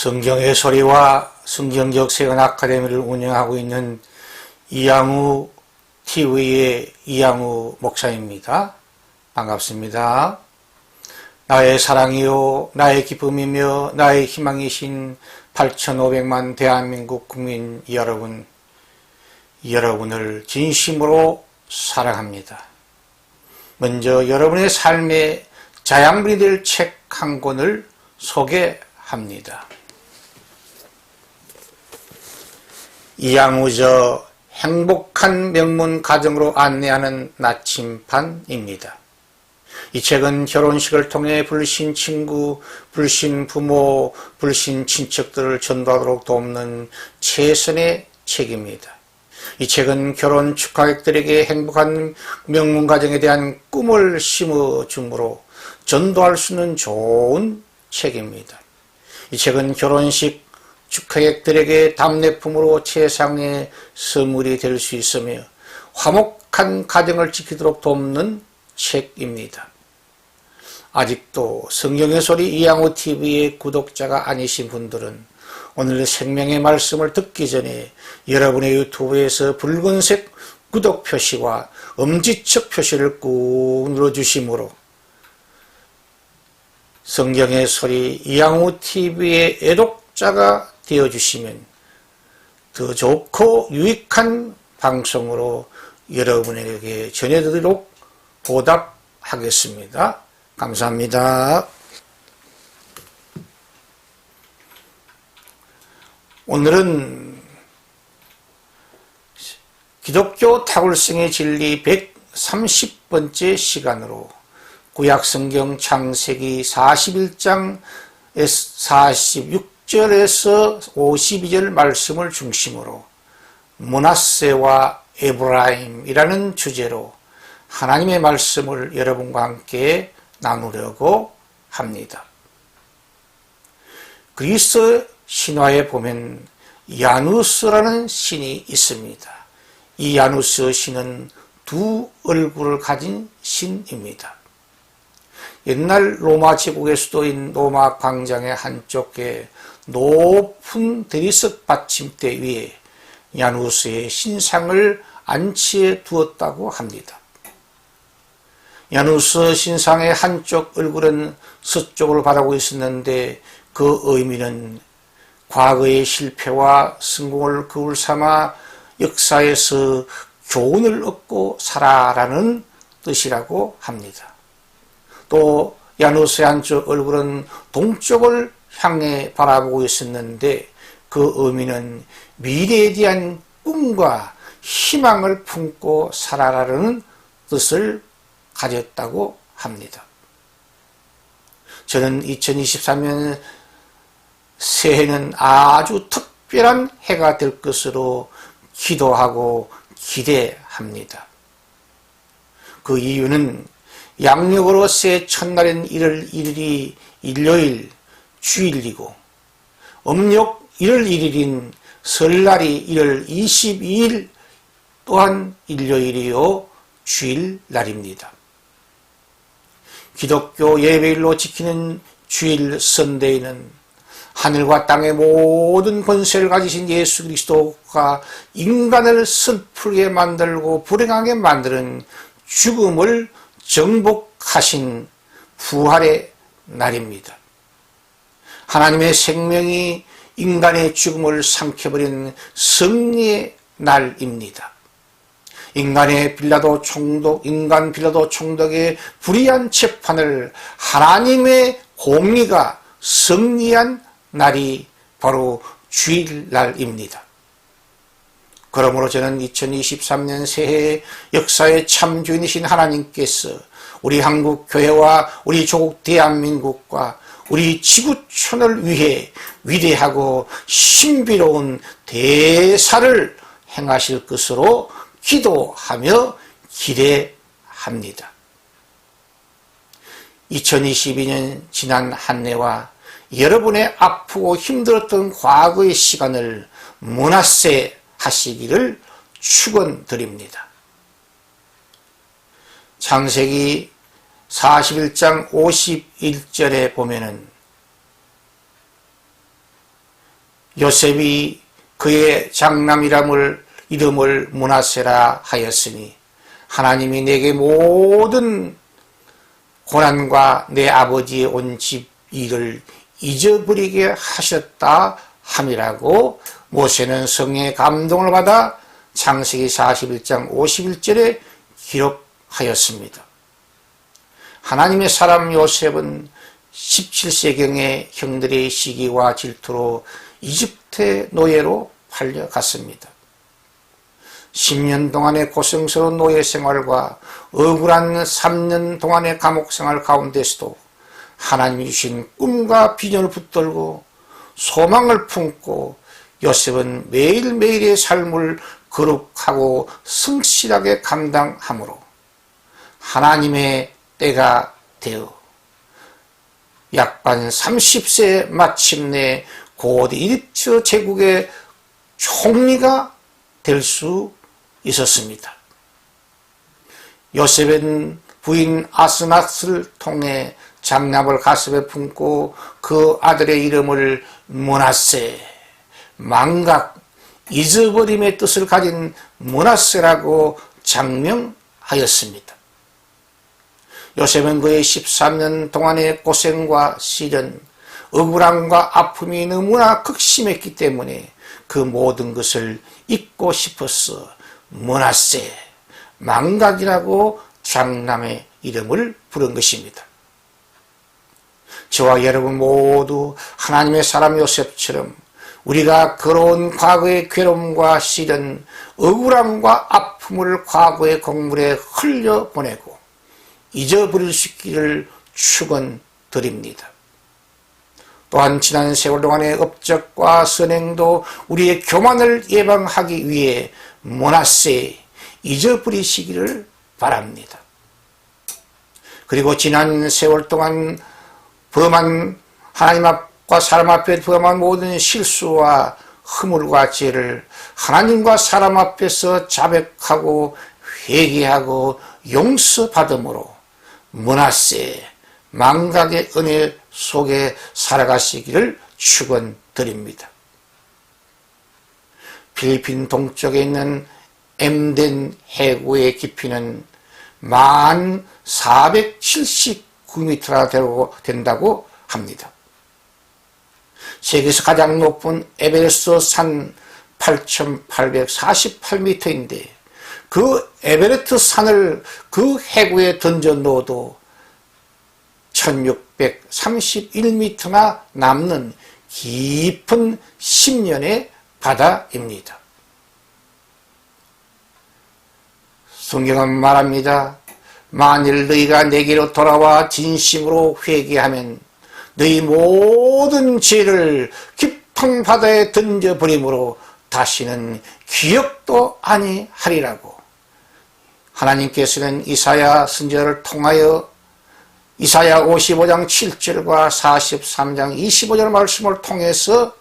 성경의 소리와 성경적 세관 아카데미를 운영하고 있는 이양우 TV의 이양우 목사입니다. 반갑습니다. 나의 사랑이요 나의 기쁨이며 나의 희망이신 8,500만 대한민국 국민 여러분을 진심으로 사랑합니다. 먼저 여러분의 삶의 자양분이 될 책 한 권을 소개합니다. 이양우저 행복한 명문 가정으로 안내하는 나침반입니다. 이 책은 결혼식을 통해 불신 친구, 불신 부모, 불신 친척들을 전도하도록 돕는 최선의 책입니다. 이 책은 결혼 축하객들에게 행복한 명문 가정에 대한 꿈을 심어주므로 전도할 수 있는 좋은 책입니다. 이 책은 결혼식 축하객들에게 답례품으로 최상의 선물이 될 수 있으며 화목한 가정을 지키도록 돕는 책입니다. 아직도 성경의 소리 이양우 TV의 구독자가 아니신 분들은 오늘 생명의 말씀을 듣기 전에 여러분의 유튜브에서 붉은색 구독 표시와 엄지척 표시를 꾹 눌러주시므로 성경의 소리 이양우 TV의 애독자가 되어주시면 더 좋고 유익한 방송으로 여러분에게 전해드리도록 보답하겠습니다. 감사합니다. 오늘은 기독교 탁월성의 진리 130번째 시간으로 구약성경 창세기 41장 46절에서 52절 말씀을 중심으로 므낫세와 에브라임이라는 주제로 하나님의 말씀을 여러분과 함께 나누려고 합니다. 그리스 신화에 보면 야누스라는 신이 있습니다. 이 야누스 신은 두 얼굴을 가진 신입니다. 옛날 로마 제국의 수도인 로마 광장의 한쪽에 높은 대리석 받침대 위에 야누스의 신상을 안치해 두었다고 합니다. 야누스 신상의 한쪽 얼굴은 서쪽으로 바라보고 있었는데 그 의미는 과거의 실패와 성공을 거울 삼아 역사에서 교훈을 얻고 살아라는 뜻이라고 합니다. 또 야누스의 한쪽 얼굴은 동쪽을 향해 바라보고 있었는데 그 의미는 미래에 대한 꿈과 희망을 품고 살아라는 뜻을 가졌다고 합니다. 저는 2023년 새해는 아주 특별한 해가 될 것으로 기도하고 기대합니다. 그 이유는 양력으로 새해 첫날인 1월 1일이 일요일 주일이고 음력 1월 1일인 설날이 1월 22일 또한 일요일이요 주일날입니다. 기독교 예배일로 지키는 주일 선데이는 하늘과 땅의 모든 권세를 가지신 예수 그리스도가 인간을 슬프게 만들고 불행하게 만드는 죽음을 정복하신 부활의 날입니다. 하나님의 생명이 인간의 죽음을 삼켜버린 승리의 날입니다. 인간 빌라도 총독의 불의한 재판을 하나님의 공의가 승리한 날이 바로 주일날입니다. 그러므로 저는 2023년 새해 역사의 참주인이신 하나님께서 우리 한국교회와 우리 조국 대한민국과 우리 지구촌을 위해 위대하고 신비로운 대사를 행하실 것으로 기도하며 기대합니다. 2022년 지난 한 해와 여러분의 아프고 힘들었던 과거의 시간을 므낫세 하시기를 축원드립니다. 창세기 41장 51절에 보면은 요셉이 그의 이름을 므낫세라 하였으니 하나님이 내게 모든 고난과 내 아버지의 온 집 일을 잊어버리게 하셨다 함이라고 모세는 성령의 감동을 받아 창세기 41장 51절에 기록하였습니다. 하나님의 사람 요셉은 17세경에 형들의 시기와 질투로 이집트의 노예로 팔려갔습니다. 10년 동안의 고생스러운 노예 생활과 억울한 3년 동안의 감옥 생활 가운데서도 하나님이 주신 꿈과 비전을 붙들고 소망을 품고 요셉은 매일매일의 삶을 거룩하고 성실하게 감당함으로 하나님의 때가 되어 약반 30세에 마침내 곧 이집트 제국의 총리가 될 수 있었습니다. 요셉은 부인 아스나스를 통해 장남을 가슴에 품고 그 아들의 이름을 므낫세, 망각, 잊어버림의 뜻을 가진 므낫세라고 장명하였습니다. 요셉은 그의 13년 동안의 고생과 시련, 억울함과 아픔이 너무나 극심했기 때문에 그 모든 것을 잊고 싶어서 므낫세, 망각이라고 장남의 이름을 부른 것입니다. 저와 여러분 모두 하나님의 사람 요셉처럼 우리가 걸어온 과거의 괴로움과 시련, 억울함과 아픔을 과거의 곡물에 흘려보내고 잊어버릴 수 있기를 축원드립니다. 또한 지난 세월 동안의 업적과 선행도 우리의 교만을 예방하기 위해 므낫세, 잊어버리시기를 바랍니다. 그리고 지난 세월 동안 범한 하나님 앞과 사람 앞에 범한 모든 실수와 허물과 죄를 하나님과 사람 앞에서 자백하고 회개하고 용서받음으로 므낫세, 망각의 은혜 속에 살아가시기를 축원드립니다. 필리핀 동쪽에 있는 엠덴 해구의 깊이는 1479m나 된다고 합니다. 세계에서 가장 높은 에베레스트 산 8848m인데 그 에베레스트 산을 그 해구에 던져 놓아도 1631m나 남는 깊은 심연의 바다입니다. 성경은 말합니다. 만일 너희가 내게로 돌아와 진심으로 회개하면 너희 모든 죄를 깊은 바다에 던져버림으로 다시는 기억도 아니하리라고 하나님께서는 이사야 선지자를 통하여 이사야 55장 7절과 43장 25절 말씀을 통해서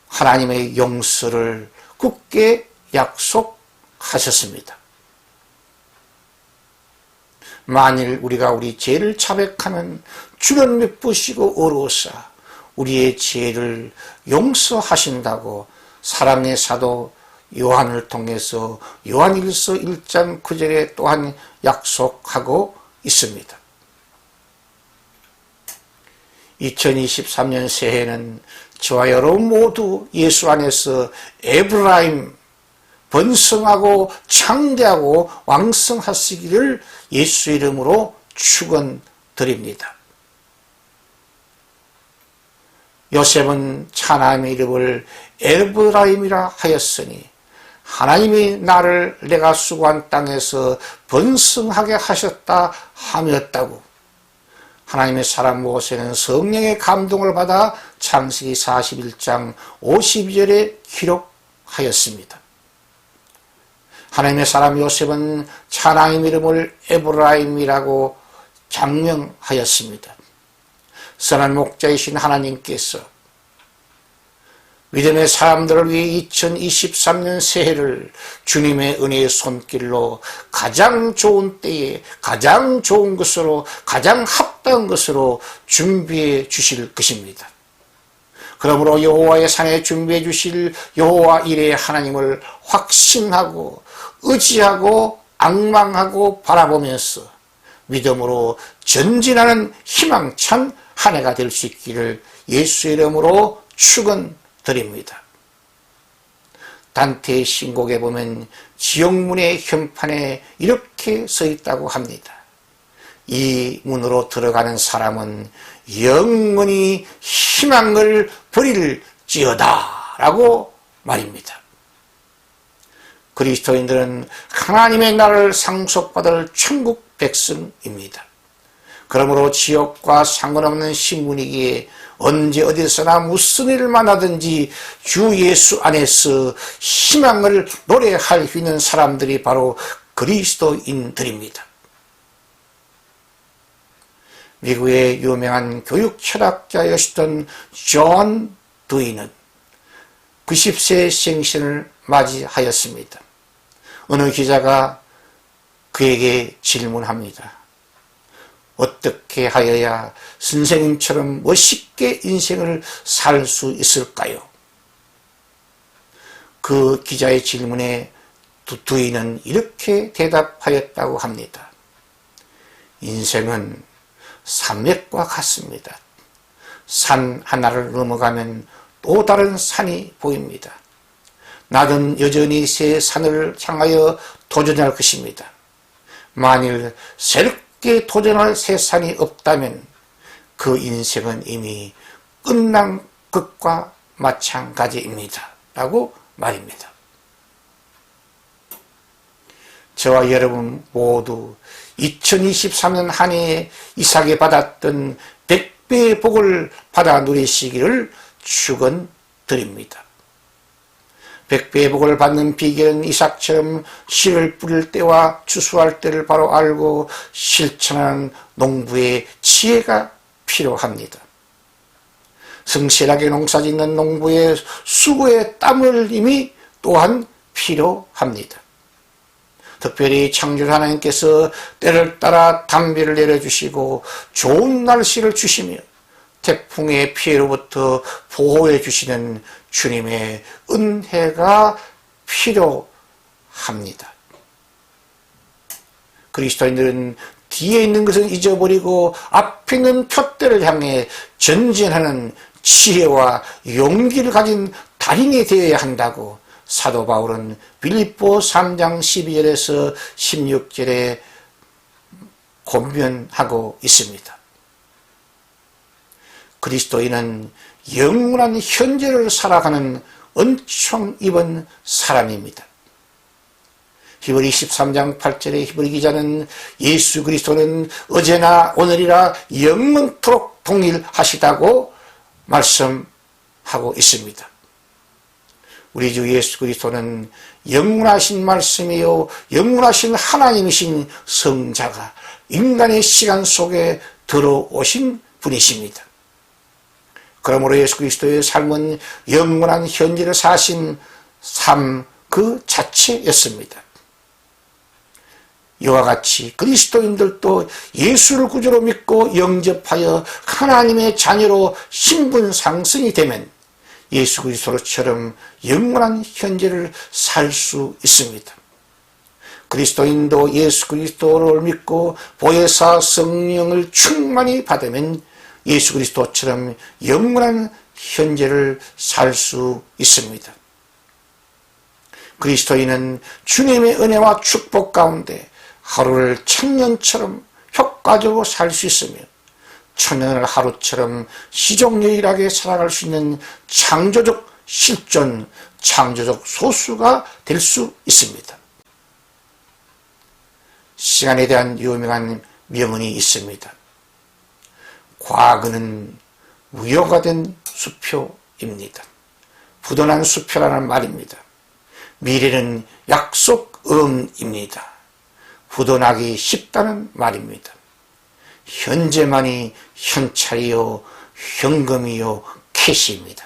하나님의 용서를 굳게 약속하셨습니다. 만일 우리가 우리 죄를 자백하면 주는 미쁘시고 어루사 우리의 죄를 용서하신다고 사랑의 사도 요한을 통해서 요한일서 1장 9절에 또한 약속하고 있습니다. 2023년 새해는 저와 여러분 모두 예수 안에서 에브라임 번성하고 창대하고 왕성하시기를 예수 이름으로 축원드립니다. 요셉은 하나님의 이름을 에브라임이라 하였으니 하나님이 나를 내가 수고한 땅에서 번성하게 하셨다 함이었다고 하나님의 사람 모세는 성령의 감동을 받아 창세기 41장 52절에 기록하였습니다. 하나님의 사람 요셉은 하나님 이름을 에브라임이라고 장명하였습니다. 선한 목자이신 하나님께서 믿음의 사람들을 위해 2023년 새해를 주님의 은혜의 손길로 가장 좋은 때에 가장 좋은 것으로 가장 합당한 것으로 준비해 주실 것입니다. 그러므로 여호와의 산에 준비해 주실 여호와 이레의 하나님을 확신하고 의지하고 앙망하고 바라보면서 믿음으로 전진하는 희망찬 한 해가 될 수 있기를 예수의 이름으로 축원드립니다. 단테의 신곡에 보면 지옥문의 현판에 이렇게 써 있다고 합니다. 이 문으로 들어가는 사람은 영원히 희망을 버릴지어다 라고 말입니다. 그리스도인들은 하나님의 나라를 상속받을 천국 백성입니다. 그러므로 지역과 상관없는 신분이기에 언제 어디서나 무슨 일을 만나든지 주 예수 안에서 희망을 노래할 수 있는 사람들이 바로 그리스도인들입니다. 미국의 유명한 교육 철학자였던 존 두이는 90세 생신을 맞이하였습니다. 어느 기자가 그에게 질문합니다. 어떻게 하여야 선생님처럼 멋있게 인생을 살 수 있을까요? 그 기자의 질문에 두이는 이렇게 대답하였다고 합니다. 인생은 산맥과 같습니다. 산 하나를 넘어가면 또 다른 산이 보입니다. 나는 여전히 새 산을 향하여 도전할 것입니다. 만일 새롭게 도전할 새 산이 없다면 그 인생은 이미 끝난 것과 마찬가지입니다. 라고 말입니다. 저와 여러분 모두 2023년 한 해에 이삭이 받았던 100배의 복을 받아 누리시기를 축원드립니다. 100배의 복을 받는 비결은 이삭처럼 씨를 뿌릴 때와 추수할 때를 바로 알고 실천하는 농부의 지혜가 필요합니다. 성실하게 농사짓는 농부의 수고의 땀 흘림이 또한 필요합니다. 특별히 창조주 하나님께서 때를 따라 단비를 내려주시고 좋은 날씨를 주시며 태풍의 피해로부터 보호해 주시는 주님의 은혜가 필요합니다. 그리스도인들은 뒤에 있는 것을 잊어버리고 앞에 있는 표대를 향해 전진하는 지혜와 용기를 가진 달인이 되어야 한다고 사도 바울은 빌립보 3장 12절에서 16절에 권면하고 있습니다. 그리스도인은 영원한 현재를 살아가는 은총 입은 사람입니다. 히브리 13장 8절에 히브리 기자는 예수 그리스도는 어제나 오늘이라 영원토록 동일하시다고 말씀하고 있습니다. 우리 주 예수 그리스도는 영원하신 말씀이요 영원하신 하나님이신 성자가 인간의 시간 속에 들어오신 분이십니다. 그러므로 예수 그리스도의 삶은 영원한 현재를 사신 삶 그 자체였습니다. 이와 같이 그리스도인들도 예수를 구주로 믿고 영접하여 하나님의 자녀로 신분 상승이 되면 예수 그리스도처럼 영원한 현재를 살 수 있습니다. 그리스도인도 예수 그리스도를 믿고 보혜사 성령을 충만히 받으면 예수 그리스도처럼 영원한 현재를 살 수 있습니다. 그리스도인은 주님의 은혜와 축복 가운데 하루를 천년처럼 효과적으로 살 수 있으며 천년을 하루처럼 시종유일하게 살아갈 수 있는 창조적 실존, 창조적 소수가 될 수 있습니다. 시간에 대한 유명한 명언이 있습니다. 과거는 무효화된 수표입니다. 부도난 수표라는 말입니다. 미래는 약속음입니다. 부도나기 쉽다는 말입니다. 현재만이 현찰이요 현금이요 캐시입니다.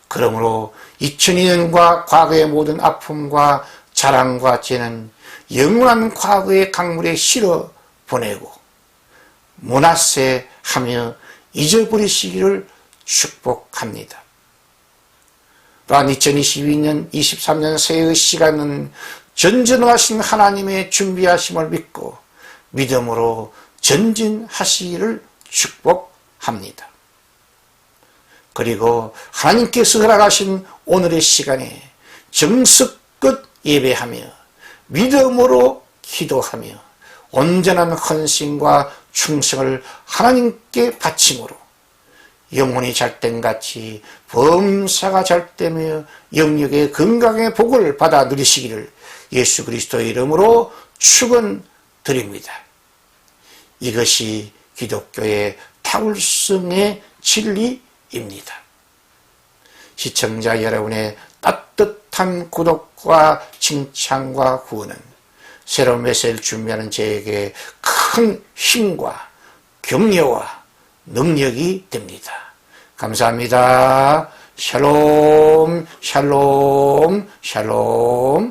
그러므로 2002년과 과거의 모든 아픔과 자랑과 죄는 영원한 과거의 강물에 실어 보내고 문화세하며 잊어버리시기를 축복합니다. 또한 2022년, 23년 새해의 시간은 전진하신 하나님의 준비하심을 믿고 믿음으로 전진하시기를 축복합니다. 그리고 하나님께서 허락하신 오늘의 시간에 정성껏 예배하며 믿음으로 기도하며 온전한 헌신과 충성을 하나님께 바침으로 영혼이 잘됨같이 범사가 잘되며 영역의 건강의 복을 받아 누리시기를 예수 그리스도의 이름으로 축원드립니다. 이것이 기독교의 탁월성의 진리입니다. 시청자 여러분의 따뜻한 구독과 칭찬과 후원은 새로운 메시지를 준비하는 저에게 큰 힘과 격려와 능력이 됩니다. 감사합니다. 샬롬, 샬롬, 샬롬.